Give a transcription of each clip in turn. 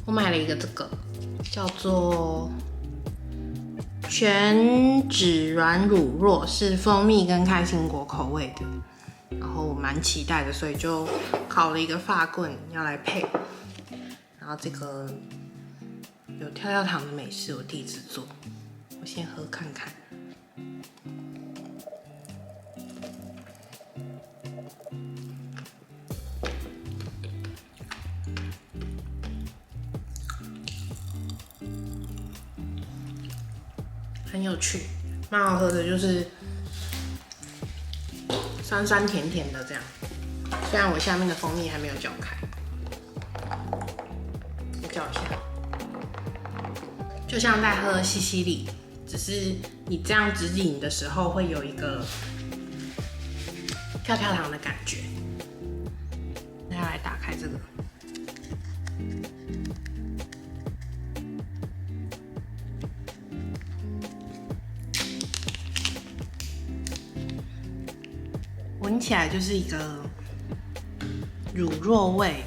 我买了一个这个，叫做全脂软乳酪，是蜂蜜跟开心果口味的。然后我蛮期待的，所以就烤了一个法棍要来配。然后这个有跳跳糖的美式，我第一次做，我先喝看看。很有趣，蛮好喝的，就是酸酸甜甜的这样。虽然我下面的蜂蜜还没有搅开，我搅一下，就像在喝西西里，只是你这样直饮的时候会有一个跳跳糖的感觉。那要来打开这个。闻起来就是一个乳酪味，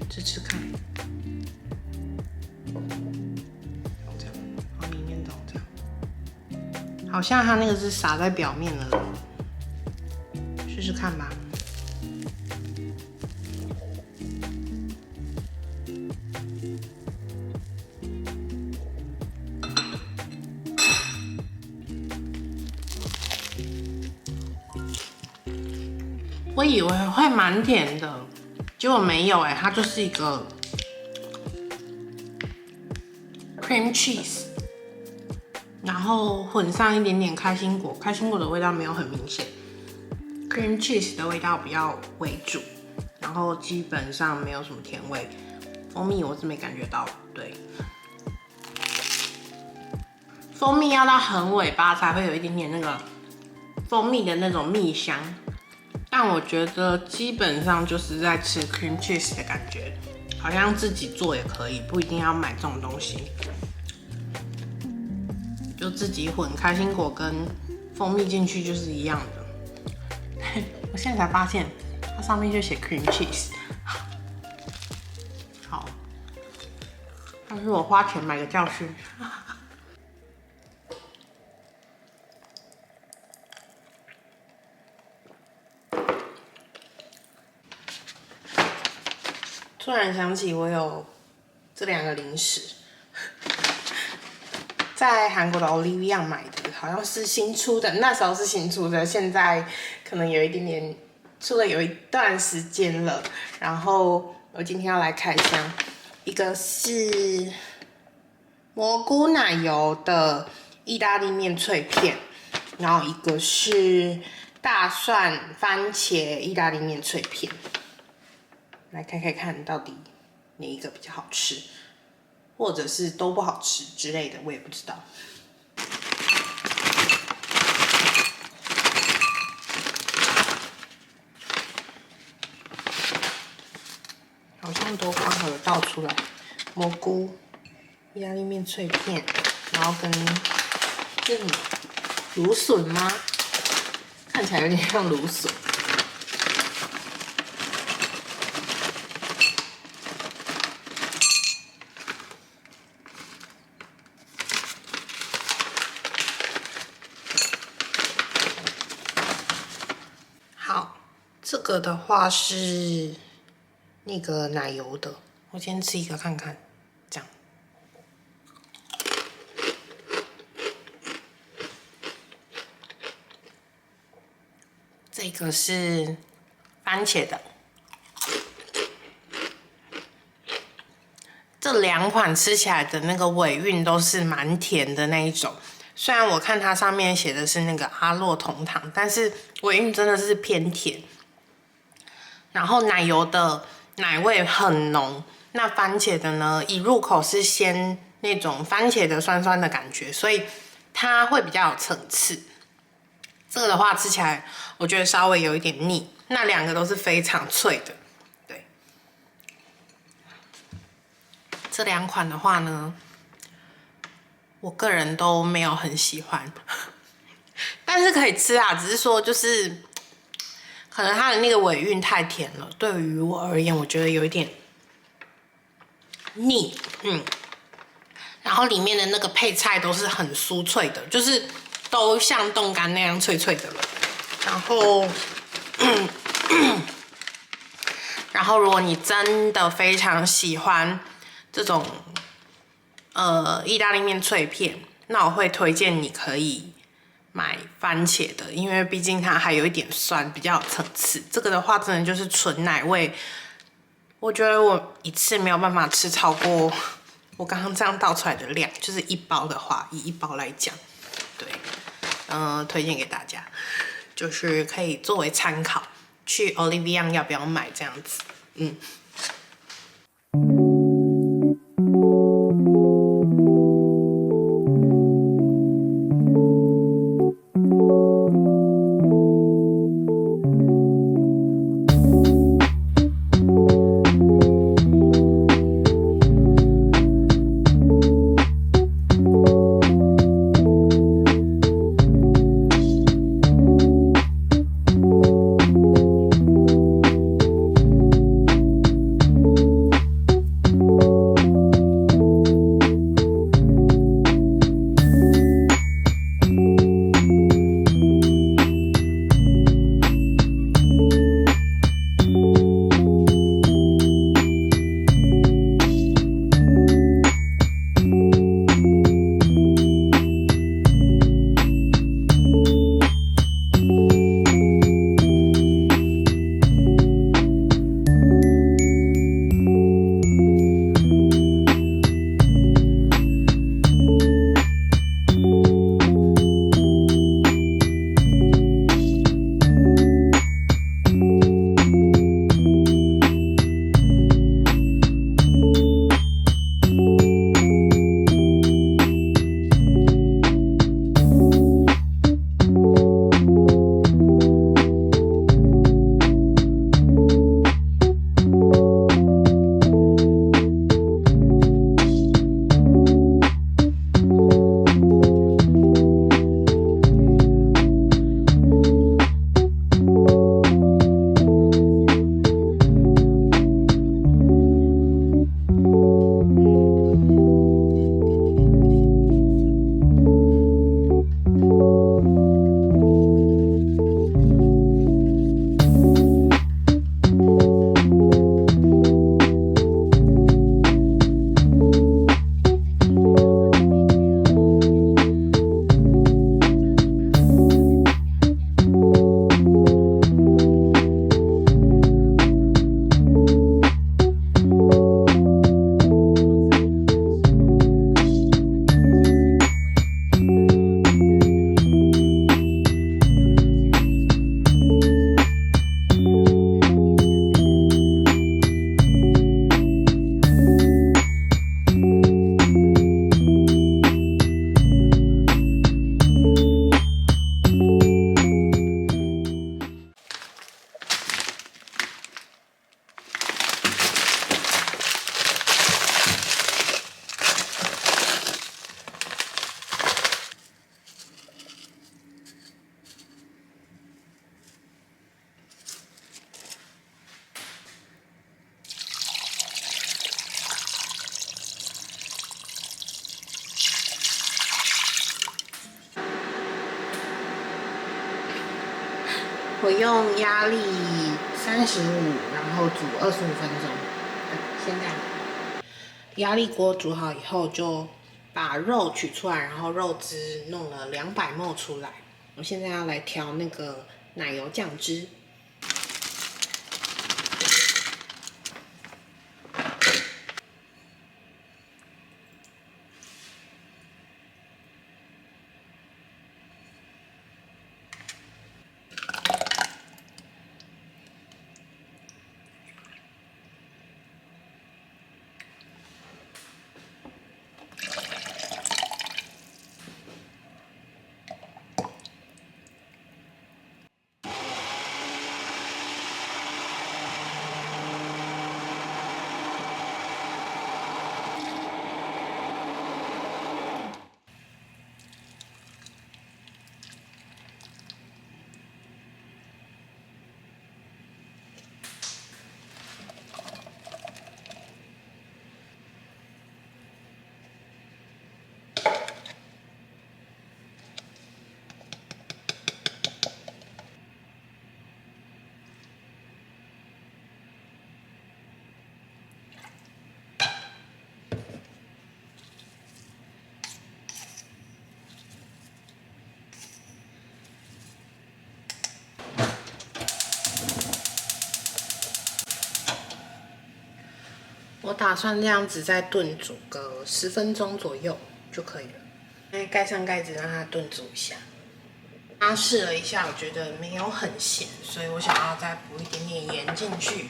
吃吃看，这样往里面倒，这样，好像它那个是撒在表面了，试试看吧。我以为会蛮甜的，结果没有它就是一个 cream cheese， 然后混上一点点开心果，开心果的味道没有很明显 ，cream cheese 的味道比较为主，然后基本上没有什么甜味，蜂蜜我是没感觉到，对，蜂蜜要到很尾巴才会有一点点那个蜂蜜的那种蜜香。但我觉得基本上就是在吃 cream cheese 的感觉，好像自己做也可以，不一定要买这种东西，就自己混开心果跟蜂蜜进去就是一样的。我现在才发现，它上面就写 cream cheese。好，但是我花钱买个教训。突然想起我有这两个零食，在韩国的 Olivia 买的，好像是新出的，那时候是新出的，现在可能有一点点出了有一段时间了。然后我今天要来开箱，一个是蘑菇奶油的意大利面脆片，然后一个是大蒜番茄意大利面脆片。来开开看到底哪一个比较好吃，或者是都不好吃之类的，我也不知道。好像都刚好有倒出来，蘑菇、意大利面脆片，然后跟这什么芦笋吗？看起来有点像芦笋。这个的话是那个奶油的，我先吃一个看看，这样。这个是番茄的，这两款吃起来的那个尾韵都是蛮甜的那一种。虽然我看它上面写的是那个阿洛酮糖，但是尾韵真的是偏甜。然后奶油的奶味很浓，那番茄的呢，一入口是先那种番茄的酸酸的感觉，所以它会比较有层次。这个的话吃起来，我觉得稍微有一点腻。那两个都是非常脆的，对。这两款的话呢，我个人都没有很喜欢，但是可以吃啊，只是说就是。可能它的那个尾韵太甜了，对于我而言，我觉得有一点腻，然后里面的那个配菜都是很酥脆的，就是都像冻干那样脆脆的了。然后，如果你真的非常喜欢这种意大利面脆片，那我会推荐你可以买番茄的，因为毕竟它还有一点酸，比较有层次。这个的话，真的就是纯奶味。我觉得我一次没有办法吃超过我刚刚这样倒出来的量，就是一包的话，以一包来讲，对，推荐给大家，就是可以作为参考，去 Olivia 要不要买这样子，我用压力35，然后煮25分钟。现在压力锅煮好以后，就把肉取出来，然后肉汁弄了200ml出来。我现在要来调那个奶油酱汁。我打算这样子再炖煮个10分钟左右就可以了。盖上盖子让它炖煮一下。刚刚试了一下，我觉得没有很咸，所以我想要再补一点点盐进去。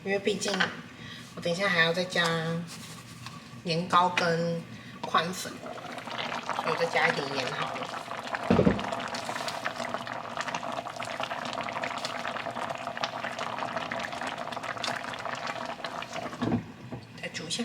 因为毕竟我等一下还要再加年糕跟宽粉，所以我再加一点盐好了。再煮一下。